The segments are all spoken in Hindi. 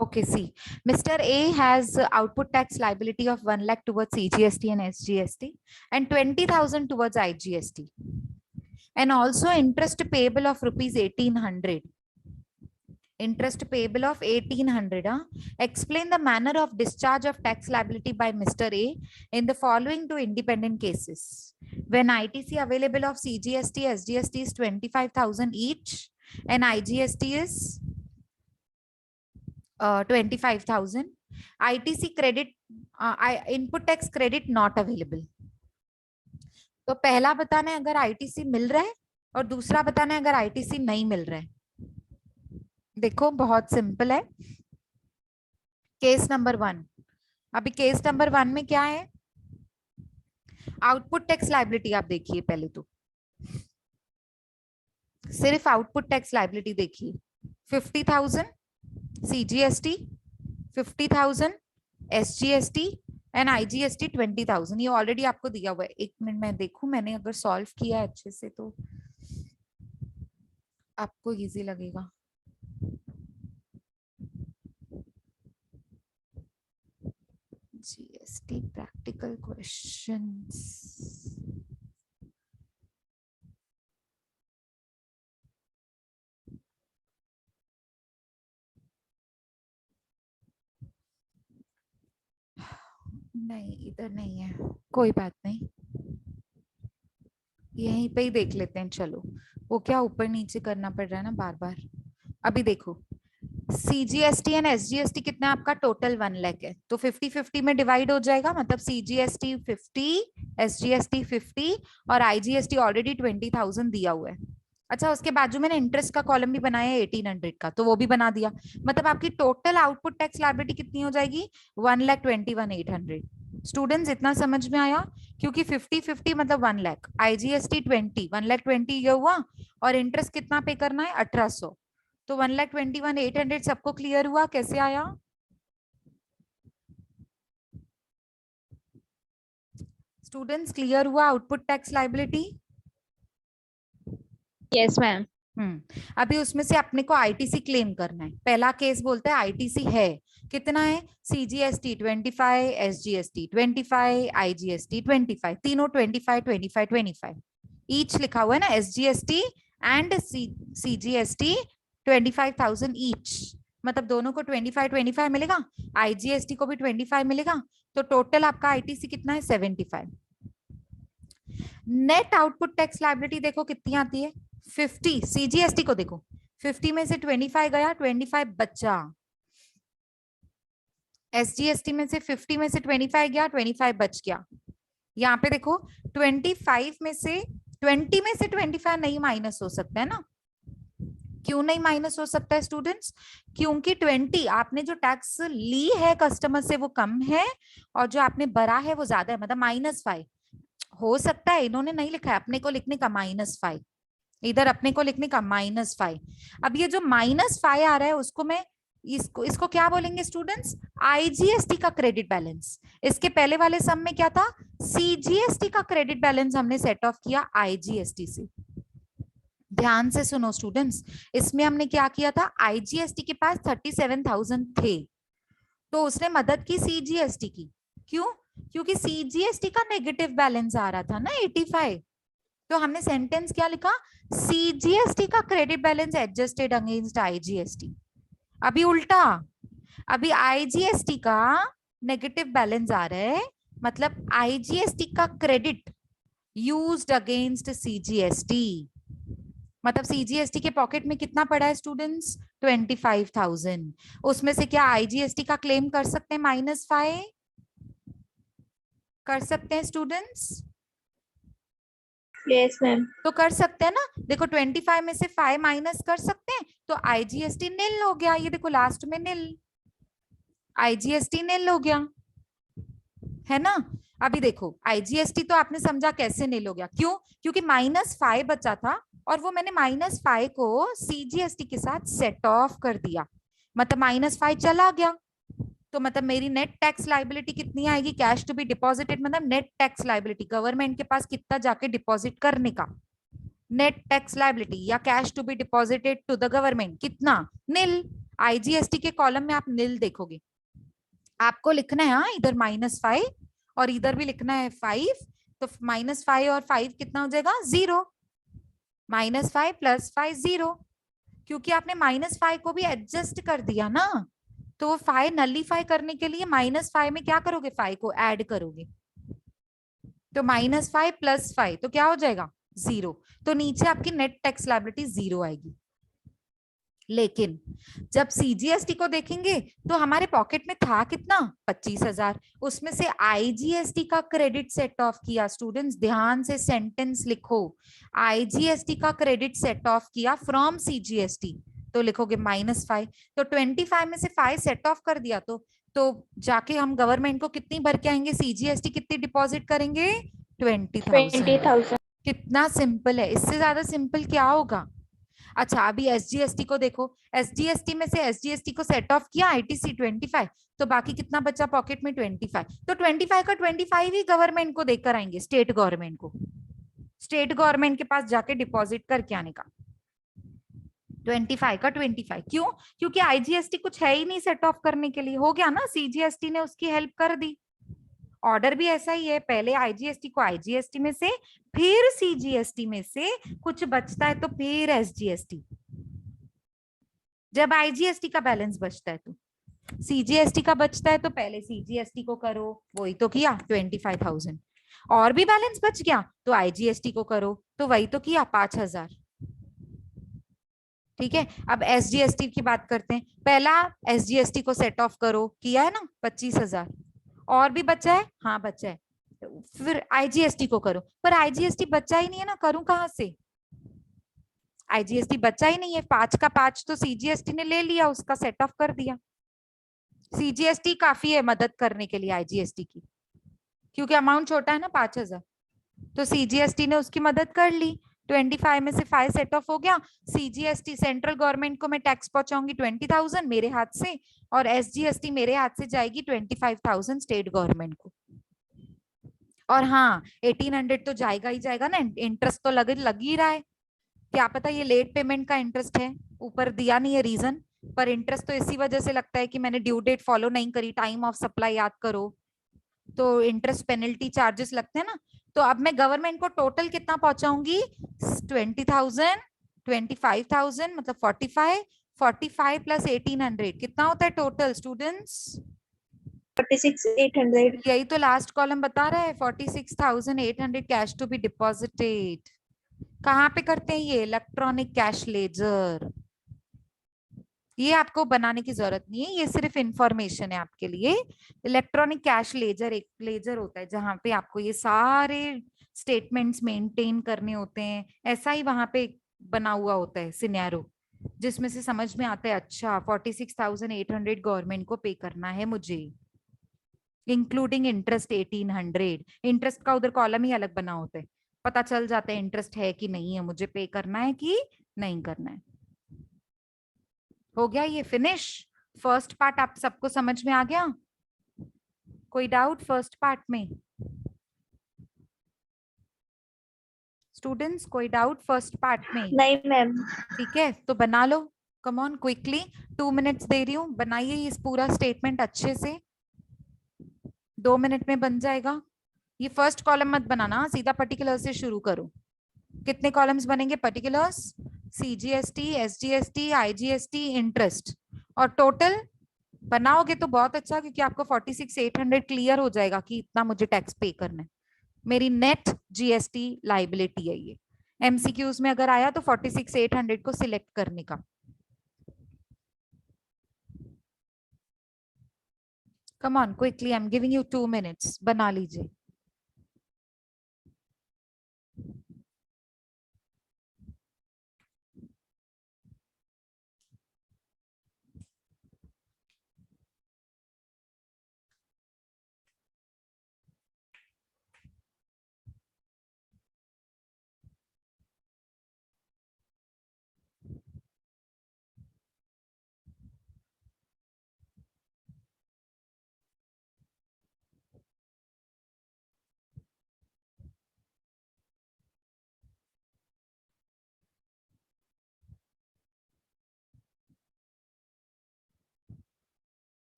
Okay, see, Mr. A has output tax liability of 1 lakh towards CGST and SGST and 20,000 towards IGST, and also interest payable of rupees 1800. Interest payable of 1800. Explain the manner of discharge of tax liability by Mr. A in the following two independent cases. When ITC available of CGST, SGST is 25,000 each and IGST is 25,000. ITC credit, input tax credit not available. तो पहला बताना है अगर आईटीसी मिल रहा है और दूसरा बताना है अगर आईटीसी नहीं मिल रहा है. देखो बहुत सिंपल है. Case number 1. अभी केस नंबर 1 में क्या है? आउटपुट टैक्स लायबिलिटी आप देखिए पहले तो, सिर्फ आउटपुट टैक्स लायबिलिटी देखिए. 50,000 CGST, 50,000 SGST एंड IGST 20,000. ये ऑलरेडी आपको दिया हुआ है. एक मिनट में देखूं, मैंने अगर सॉल्व किया अच्छे से तो आपको इजी लगेगा. GST practical questions. नहीं इधर नहीं है, कोई बात नहीं, यहीं पे ही देख लेते हैं. चलो वो क्या ऊपर नीचे करना पड़ रहा है ना बार बार. अभी देखो CGST एंड SGST कितना आपका टोटल 1 लाख है तो 50-50 में डिवाइड हो जाएगा. मतलब CGST 50, SGST 50 और IGST ऑलरेडी 20,000 दिया हुआ है. अच्छा उसके बाजू में ना इंटरेस्ट का कॉलम भी बनाया है 1800 का, तो वो भी बना दिया. मतलब आपकी टोटल आउटपुट टैक्स लायबिलिटी कितनी हो जाएगी? 1,21,800. स्टूडेंट्स इतना समझ में आया? क्योंकि 50-50 मतलब 1 लाख, IGST 20, 1,20,000 ये हुआ और इंटरेस्ट कितना पे करना है? 1,800. तो 1,21,800 सबको क्लियर हुआ? कैसे आया? स्टूडेंट्स क्लियर हुआ output tax liability? Yes ma'am. अभी उसमें से अपने को आईटीसी क्लेम करना है. पहला केस बोलता है आईटीसी है, कितना है? CGST 25, SGST 25, IGST 25, तीनों 25, 25, 25 ईच लिखा हुआ है ना. SGST एंड CGST 25,000 ईच, मतलब दोनों को 25, 25 मिलेगा, IGST को भी 25 मिलेगा. तो टोटल आपका आईटीसी कितना है? 75. नेट आउटपुट टैक्स लायबिलिटी देखो कितनी आती है? 50. CGST को देखो, 50 में से 25 गया, 25 बचा. SGST में से 50 में से 25 गया, 25 बच गया. यहाँ पे देखो 25 में से 20 में से 25 नहीं माइनस हो सकता है ना. क्यों नहीं माइनस हो सकता है स्टूडेंट्स? क्योंकि 20 आपने जो टैक्स ली है कस्टमर से वो कम है और जो आपने भरा है वो ज्यादा है, मतलब -5 हो सकता है. इन्होंने नहीं लिखा है, अपने को लिखने का -5, इधर अपने को लिखने का -5. अब ये जो -5 आ रहा है उसको मैं इसको क्या बोलेंगे स्टूडेंट्स? IGST का क्रेडिट बैलेंस. इसके पहले वाले सम में क्या था? CGST का क्रेडिट बैलेंस हमने सेट ऑफ किया IGST से. ध्यान से सुनो स्टूडेंट्स, इसमें हमने क्या किया था? IGST के पास 37,000 थे तो उसने मदद की CGST की. क्यों? क्योंकि CGST का नेगेटिव बैलेंस आ रहा था ना 85. तो हमने सेंटेंस क्या लिखा? CGST का credit balance adjusted against IGST. अभी उल्टा, अभी IGST का नेगेटिव बैलेंस आ रहा है, मतलब IGST का क्रेडिट यूज्ड अगेंस्ट CGST. मतलब CGST के पॉकेट में कितना पड़ा है स्टूडेंट्स? 25,000. उसमें से क्या IGST का क्लेम कर सकते हैं? -5 कर सकते हैं स्टूडेंट्स? Yes ma'am. तो कर सकते हैं ना. देखो 25 में से 5 माइनस कर सकते हैं तो IGST नील हो गया. ये देखो लास्ट में नील, IGST नील हो गया है ना. अभी देखो IGST तो आपने समझा कैसे नील हो गया. क्यों? क्योंकि -5 बचा था और वो मैंने -5 को CGST के साथ सेट ऑफ कर दिया, मतलब -5 चला गया. तो मतलब मेरी नेट टैक्स लायबिलिटी कितनी आएगी? कैश टू बी डिपॉजिटेड, मतलब नेट टैक्स लायबिलिटी गवर्नमेंट के पास कितना जाके डिपॉजिट करने का. नेट टैक्स लायबिलिटी या cash to be deposited to the government कितना? नील. आईजीएसटी के कॉलम में आप नील देखोगे, आपको लिखना है हाँ इधर -5 और इधर भी लिखना है 5, तो -5 और 5 कितना हो जाएगा 0, -5 + 5 0, क्योंकि आपने -5 को भी एडजस्ट कर दिया ना, तो 5 नलीफाई करने के लिए -5 में क्या करोगे, 5 को ऐड करोगे, तो -5 + 5 तो क्या हो जाएगा 0, तो नीचे आपकी नेट टैक्स लायबिलिटी 0 आएगी। लेकिन जब सीजीएसटी को देखेंगे तो हमारे पॉकेट में था कितना 25,000, उसमें से आईजीएसटी का क्रेडिट सेट ऑफ किया, स्टूडेंट्स ध्यान से सेंटेंस लिखो, आईजीएसटी का क्रेडिट सेट ऑफ किया फ्रॉम सीजीएसटी, तो लिखोगे -5, तो 25 में से 5 सेट ऑफ कर दिया, तो जाके हम गवर्नमेंट को कितनी भर के आएंगे, सीजीएसटी कितनी डिपॉजिट करेंगे 20,000। कितना सिंपल है, इससे ज्यादा सिंपल क्या होगा। अच्छा अभी एसजीएसटी को देखो, एसजीएसटी में से एसजीएसटी को सेट ऑफ किया आईटीसी 25, तो बाकी कितना बचा पॉकेट में 25, तो 25 का 25 ही गवर्नमेंट को देकर आएंगे, स्टेट गवर्नमेंट को, स्टेट गवर्नमेंट के पास जाके डिपॉजिट करके आने का 25 का 25, क्यों, क्योंकि आईजीएसटी कुछ है ही नहीं सेट ऑफ करने के लिए, हो गया ना, सीजीएसटी ने उसकी हेल्प कर दी। ऑर्डर भी ऐसा ही है, पहले आईजीएसटी को आईजीएसटी में से, फिर सीजीएसटी में से कुछ बचता है तो फिर एसजीएसटी, जब आईजीएसटी का बैलेंस बचता है तो सीजीएसटी का बचता है तो पहले सीजीएसटी को करो, वही तो किया 25,000, और भी बैलेंस बच गया तो आईजीएसटी को करो, तो वही तो किया 5,000। ठीक है, अब एसजीएसटी की बात करते हैं, पहला एसजीएसटी को सेट ऑफ करो, किया है ना 25,000, और भी बचा है, हाँ बचा है, फिर आईजीएसटी को करो, पर आईजीएसटी बचा ही नहीं है ना, करूं कहां से, आईजीएसटी बचा ही नहीं है, 5 का 5 तो सीजीएसटी ने ले लिया, उसका सेट ऑफ कर दिया, सीजीएसटी काफी है मदद करने के लिए आईजीएसटी की, क्योंकि अमाउंट छोटा है ना 5,000, तो सीजीएसटी ने उसकी मदद कर ली, 25 में से 5 सेट ऑफ हो गया, सीजीएसटी सेंट्रल गवर्नमेंट को मैं टैक्स पहुंचाऊंगी 20,000 मेरे हाथ से, और एसजीएसटी मेरे हाथ से जाएगी 25,000 स्टेट गवर्नमेंट को, और हाँ 1800 तो जाएगा ही जाएगा ना, इंटरेस्ट तो लग ही रहा है, क्या पता ये लेट पेमेंट का इंटरेस्ट है, ऊपर दिया नहीं है रीजन, पर इंटरेस्ट तो इसी वजह से लगता है कि मैंने ड्यू डेट फॉलो नहीं करी, टाइम ऑफ सप्लाई याद करो, तो इंटरेस्ट पेनल्टी चार्जेस लगते हैं ना, तो अब मैं गवर्नमेंट को टोटल कितना पहुंचाऊंगी 20,000, 25,000 मतलब 45, 45 + 1,800 कितना होता है टोटल स्टूडेंट्स 46,800। यही तो लास्ट कॉलम बता रहा है, 46,800 कैश टू बी डिपॉजिटेड। कहाँ पे करते हैं ये, इलेक्ट्रॉनिक कैश लेजर, ये आपको बनाने की जरूरत नहीं है, ये सिर्फ इंफॉर्मेशन है आपके लिए। इलेक्ट्रॉनिक कैश लेजर एक लेजर होता है जहां पे आपको ये सारे स्टेटमेंट्स मेंटेन करने होते हैं, ऐसा ही वहां पे बना हुआ होता है सिनेरियो, जिसमें से समझ में आता है अच्छा 46,800 गवर्नमेंट को पे करना है मुझे, इंक्लूडिंग इंटरेस्ट 1,800, इंटरेस्ट का उधर कॉलम ही अलग बना होता है, पता चल जाता है इंटरेस्ट है कि नहीं है, मुझे पे करना है कि नहीं करना है। हो गया ये फिनिश, फर्स्ट पार्ट आप सबको समझ में आ गया, कोई डाउट फर्स्ट पार्ट में स्टूडेंट्स, कोई डाउट फर्स्ट पार्ट में, नहीं मैम। ठीक है तो बना लो, कम ऑन क्विकली, 2 मिनट्स दे रही हूँ, बनाइए इस पूरा स्टेटमेंट अच्छे से, 2 मिनट में बन जाएगा। ये फर्स्ट कॉलम मत बनाना, सीधा पर्टिकुलर से शुरू करो, कितने कॉलम्स बनेंगे, particulars, CGST, SGST, IGST, interest, और टोटल बनाओगे तो बहुत अच्छा, क्योंकि आपको 46,800 क्लियर हो जाएगा कि इतना मुझे टैक्स पे करना है, मेरी नेट जीएसटी लाइबिलिटी है ये, एमसीक्यूज में अगर आया तो 46,800 को सिलेक्ट करने का। Come on quickly, I am giving you 2 minutes, बना लीजिए।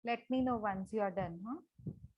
Let me know once you are done. Huh?